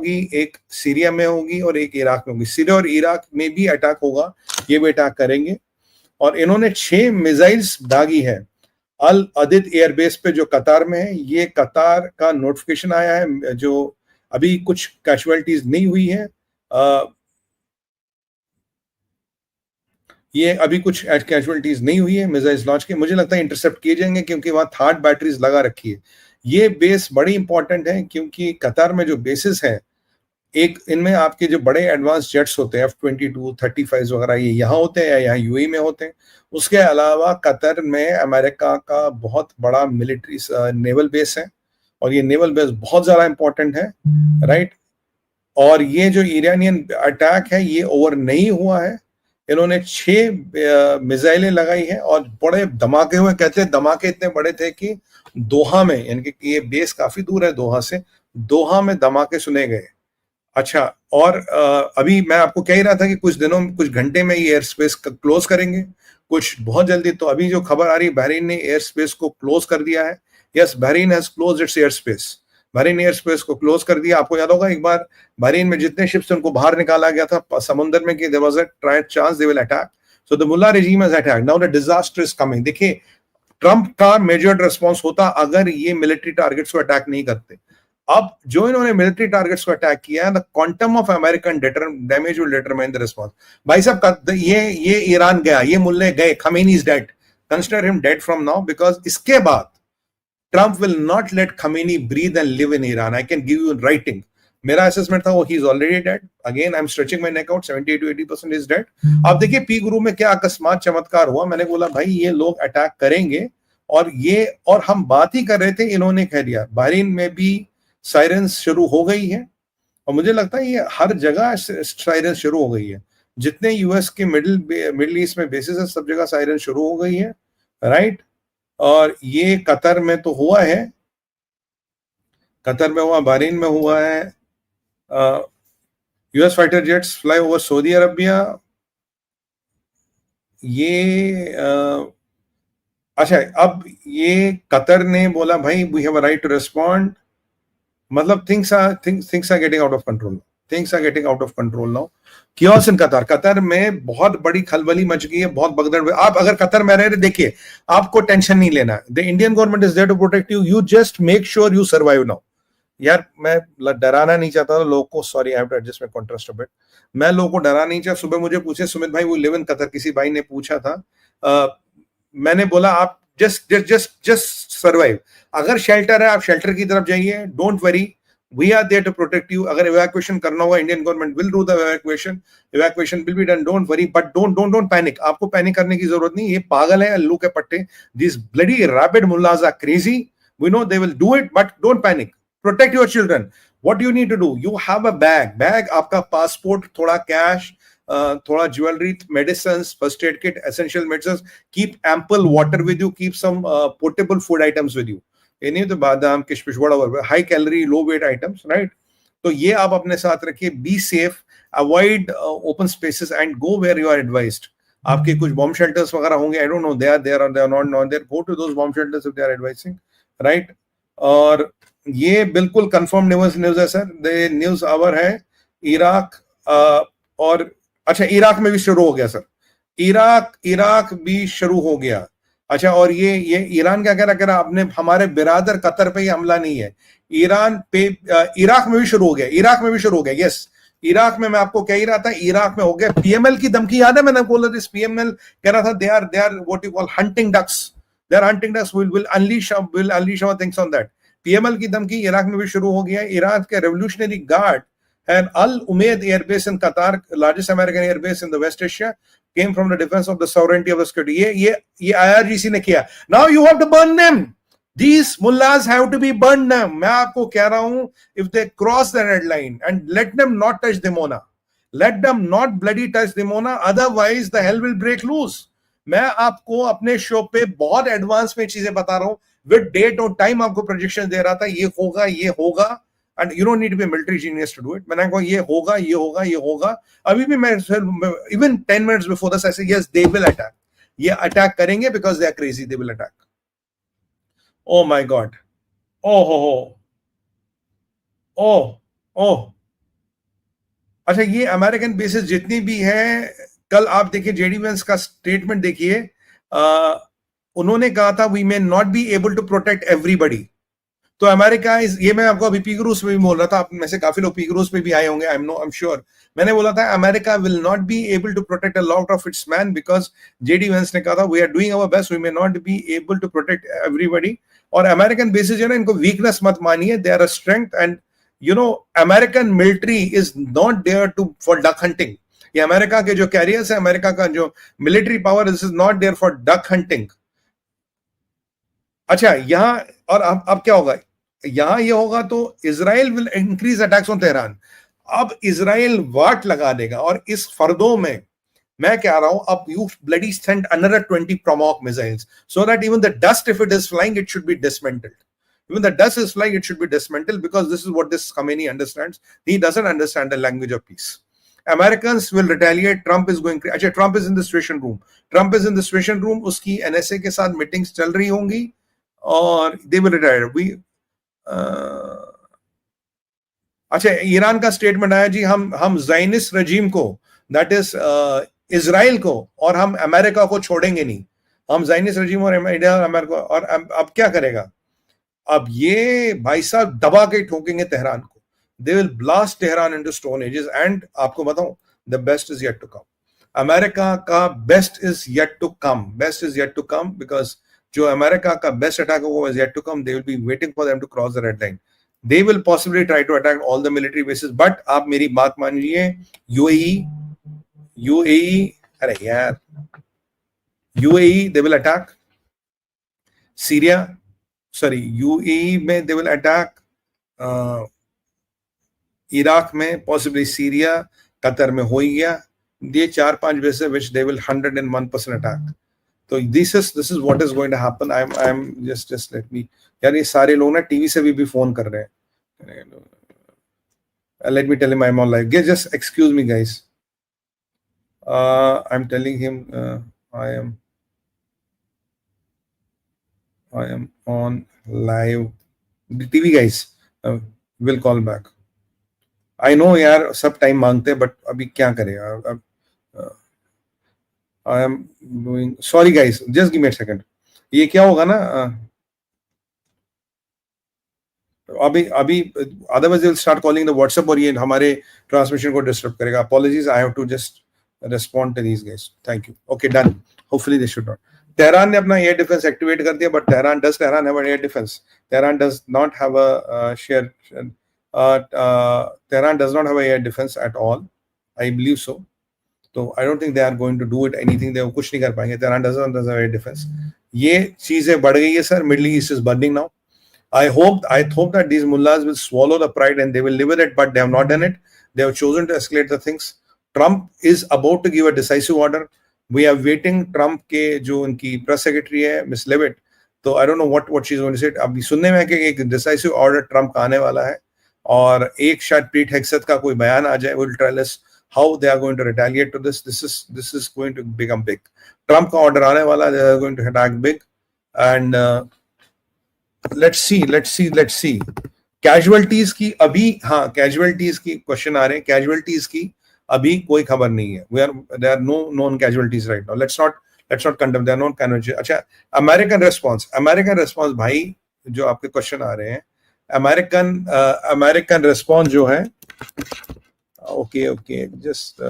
होगी, एक सीरिया में होगी और एक इराक में होगी। सीरिया और इराक में भी अटैक होगा, ये भी अटैक करेंगे। और इन्होंने 6 मिसाइल्स दागी है अल अदिद एयरबेस पे जो कतार में है। ये कतार का नोटिफिकेशन आया है, जो अभी कुछ कैजुअलिटीज नहीं हुई है, ये अभी कुछ कैजुअलिटीज नहीं हुई है मिसाइल्स लॉन्च के। मुझे लगता है इंटरसेप्ट किए जाएंगे क्योंकि वहां थार्ड बैटरीज लगा रखी है। ये बेस बड़ी इंपॉर्टेंट है क्योंकि कतार में जो बेसिस है, एक इनमें आपके जो बड़े एडवांस जेट्स होते हैं F-22, 35 वगैरह, ये यहाँ होते हैं या यहाँ यूएई में होते हैं। उसके अलावा कतर में अमेरिका का बहुत बड़ा मिलिट्री नेवल बेस है और ये नेवल बेस बहुत ज्यादा इंपॉर्टेंट है, राइट। और ये जो ईरानियन अटैक है ये ओवर नहीं हुआ है। इन्होंने 6 मिसाइलें लगाई हैं और बड़े धमाके हुए। कहते हैं धमाके इतने बड़े थे कि दोहा में, यानी कि ये बेस काफी दूर है दोहा से, दोहा में धमाके सुने गए। अच्छा, और अभी मैं आपको कह ही रहा था कि कुछ दिनों में, कुछ घंटे में ये एयर स्पेस क्लोज करेंगे, कुछ बहुत जल्दी। तो अभी जो खबर आ रही है, बहरीन ने एयर स्पेस को क्लोज कर दिया है। Yes, Bahrain has close it's air space. Bahrain air space को क्लोज कर दिया। आपको याद होगा एक बार बहरीन में जितने शिप्स उनको बाहर निकाला गया था समुद्र में कि there was a try chance they will attack, so the मुल्ला regime has attacked, now the disaster is coming. देखिए, ट्रंप का मेजर्ड रिस्पॉन्स होता अगर ये मिलिट्री टारगेट्स को अटैक नहीं करते। अब जो इन्होंने मिलिट्री टारगेट्स को अटैक किया है, the quantum of American damage will determine the response. भाई साहब, ये ईरान गया, ये मुल्ले गए, Khomeini is dead, consider him dead from now, because इसके बाद Trump will not let Khamenei breathe and live in Iran. I can give you in writing. मेरा assessment था वो he is already dead. Again, I'm stretching my neck out. 70 to 80% is dead. अब देखिए P गुरु में क्या अकस्मात चमत्कार हुआ। मैंने बोला भाई ये लोग अटैक करेंगे और हम बात ही कर रहे थे, इन्होंने कह दिया। बहरीन में भी साइरेंस शुरू हो गई है और मुझे लगता है ये हर जगह साइरेंस शुरू हो गई है। जितने यूएस के मिडिल ईस्ट में बेसिस है, सब जगह साइरेंस शुरू हो गई है, राइट। और ये कतर में तो हुआ है, कतर में हुआ, बहरीन में हुआ है। US fighter jets fly over Saudi Arabia. ये अच्छा, अब ये कतर ने बोला भाई we have a right to respond. मतलब things are getting out of control. Things are getting out of control now. Chaos in Qatar, Qatar में बहुत बड़ी खलबली मच गई है, बहुत भगदड़। आप अगर कतर में रह रहे, देखिए आपको टेंशन नहीं लेना। The Indian government is there to protect you, you just make sure you survive now. यार मैं डराना नहीं चाहता था लोगों को, sorry I have to adjust my contrast a bit. मैं लोगों को डरा नहीं चाहता। सुबह मुझे पूछे सुमित भाई वो लिव इन कतर, किसी भाई ने पूछा था, मैंने बोला आप जस्ट सर्वाइव। अगर शेल्टर है आप शेल्टर की तरफ जाइए, don't worry, we are there to protect you. अगर इवैक्यूएशन करना होगा, Indian government will do the evacuation will be done, don't worry, but don't panic. आपको पैनिक करने की जरूरत नहीं। ये पागल है अल्लू के पट्टे, this bloody rabid mullahs are crazy, we know they will do it, but don't panic, protect your children. What you need to do, you have a bag, आपका पासपोर्ट, थोड़ा कैश, थोड़ा jewellery, medicine, first aid kit, essential medicine, keep ample water with you, keep some portable food items with you. ये नहीं तो बादाम, किशमिश, वड़ा, high calorie low weight items, right. तो ये आप अपने साथ रखिए। Be safe, avoid open spaces and go where you are advised. आपके कुछ बॉम्ब शेल्टर्स वगैरह होंगे, I don't know they are there और they are not there, go to those bomb shelters if they are advising, right. और ये बिल्कुल confirm news है sir. The news hour है इराक और अच्छा इराक में भी शुरू हो गया सर, इराक भी शुरू हो गया। अच्छा, और ये ईरान क्या कह रहा आपने हमारे बिरादर कतर पे ही हमला नहीं है, ईरान पे इराक में भी शुरू हो गया, यस। इराक में मैं आपको कह ही रहा था, इराक में हो गया। पीएमएल की धमकी याद है, मैंने बोला दिस पीएमएल कह रहा था they are what you call hunting ducks, will unleash things on that. PML की धमकी इराक में भी शुरू हो गया। इराक के revolutionary guard and Al Umaid Air Base in Qatar, largest American air base in the West Asia, came from the defense of the sovereignty of the security. ये IRGC ने किया. Now you have to burn them. These mullahs have to be burned now. मैं आपको कह रहा हूं, if they cross the red line, and let them not touch Dimona, let them not bloody touch Dimona, otherwise the hell will break loose. मैं आपको अपने show पे बहुत एडवांस में चीजें बता रहा हूं, विद डेट और टाइम आपको प्रोजेक्शन दे रहा था, ये होगा and you don't need to be a military genius to do it. मैंने कहा ये होगा। अभी भी मैं even 10 minutes before this I say yes they will attack. ये अटैक करेंगे because they are crazy, they will attack. Oh my God. Oh. अच्छा, ये अमेरिकन बेसिस जितनी भी है, कल आप देखिए जेडी वेंस का स्टेटमेंट देखिए, उन्होंने कहा था we may not be able to protect everybody. तो अमेरिका इज, ये मैं आपको अभी पीगरूस में भी बोल रहा था, आप में से काफी लोग पीगरूस में भी आए होंगे, आई एम श्योर। मैंने बोला था America will not be able to protect a lot of its man, because JD Vance ने कहा था we are doing our best, we may not be able to protect everybody. और American bases है no, इनको weakness मत मानिए, they are a strength. And you know, American military is not there to for duck hunting. ये America के जो carriers है, America का जो military power, this is not there for duck hunting. अच्छा, यहां और अब क्या होगा, यहां ये होगा तो Israel will increase attacks on Tehran. अब इजराइल वाट लगा देगा, और इस फर्दों में मैं कह रहा हूं, अब you bloody send another 20 Tomahawk missiles so that even the dust if it is flying it should be dismantled. Even the dust is flying, it should be dismantled, because this is what this Khamenei understands. He doesn't understand the language of peace. Americans will retaliate. Trump is going. अच्छा, Trump is in the Situation Room. Trump is in the Situation Room. उसकी NSA के साथ meetings चल रही होंगी, और they will retaliate. अच्छा, Iran का स्टेटमेंट आया जी, हम ज़ायनिस्ट रजीम को, दैट इज इजराइल को, और हम अमेरिका को छोड़ेंगे नहीं। हम ज़ायनिस्ट रजीम और अमेरिका, और अब क्या करेगा, अब ये भाई साहब दबा के ठोकेंगे तेहरान को। They will blast Tehran into stone ages. And आपको बताऊं, the best is yet to come. America का best is yet to come, best is yet to come, because जो अमेरिका का बेस्ट अटैक होगा is yet to come. They will be waiting for them to cross the red line. They will possibly try to attack all the military bases, but आप मेरी बात मानिए, UAE, अरे यार, UAE they will attack Syria, sorry UAE में they will attack Iraq में, possibly Syria, Qatar में हो ही गया। ये 4-5 base which they will 101% attack. तो this is what is going to happen. I am just let me, यार ये सारे लोग ना टीवी से भी फोन कर रहे हैं। Let me tell him I am on live, just excuse me guys, I am telling him I am on live. The TV guys will call back. I know यार सब टाइम मांगते हैं, but अभी क्या करें अब, I am doing, sorry guys, just give me a second. ये क्या होगा ना, अभी otherwise they will start calling the WhatsApp, और ये हमारे ट्रांसमिशन को डिस्टर्ब करेगा। Apologies, I have to just respond to these guys. Thank you. Okay, done. Hopefully they should not. Tehran ने अपना एयर डिफेंस एक्टिवेट कर दिया, but Tehran have an air defence? Tehran does not have a share, Tehran does not have a air defence at all, I believe so. तो I don't think they are going to do it anything, they कुछ नहीं कर पाएंगे। Tehran does not have air defence. ये चीजें बढ़ गई है sir, Middle East is burning now. I hope that these mullahs will swallow the pride and they will live with it, but they have not done it. They have chosen to escalate the things. Trump is about to give a decisive order. We are waiting. Trump के जो उनकी press secretary है miss Levitt, तो I don't know what she's going to say. अभी सुनने में कि एक decisive order Trump का आने वाला है, और एक शायद पीट हेग्सेथ का कोई बयान आ जाए, will tell us how they are going to retaliate to this. This is going to become big. Trump का order आने वाला, they are going to attack big, and let's see casualties की अभी, हाँ कैजुअलिटीज की क्वेश्चन आ रहे हैं, casualties की अभी कोई खबर नहीं है। there are no known casualties right now. Let's not condemn, there are no casualties. अच्छा, अमेरिकन रेस्पॉन्स भाई, जो आपके क्वेश्चन आ रहे हैं, अमेरिकन रेस्पॉन्स जो है, ओके जस्ट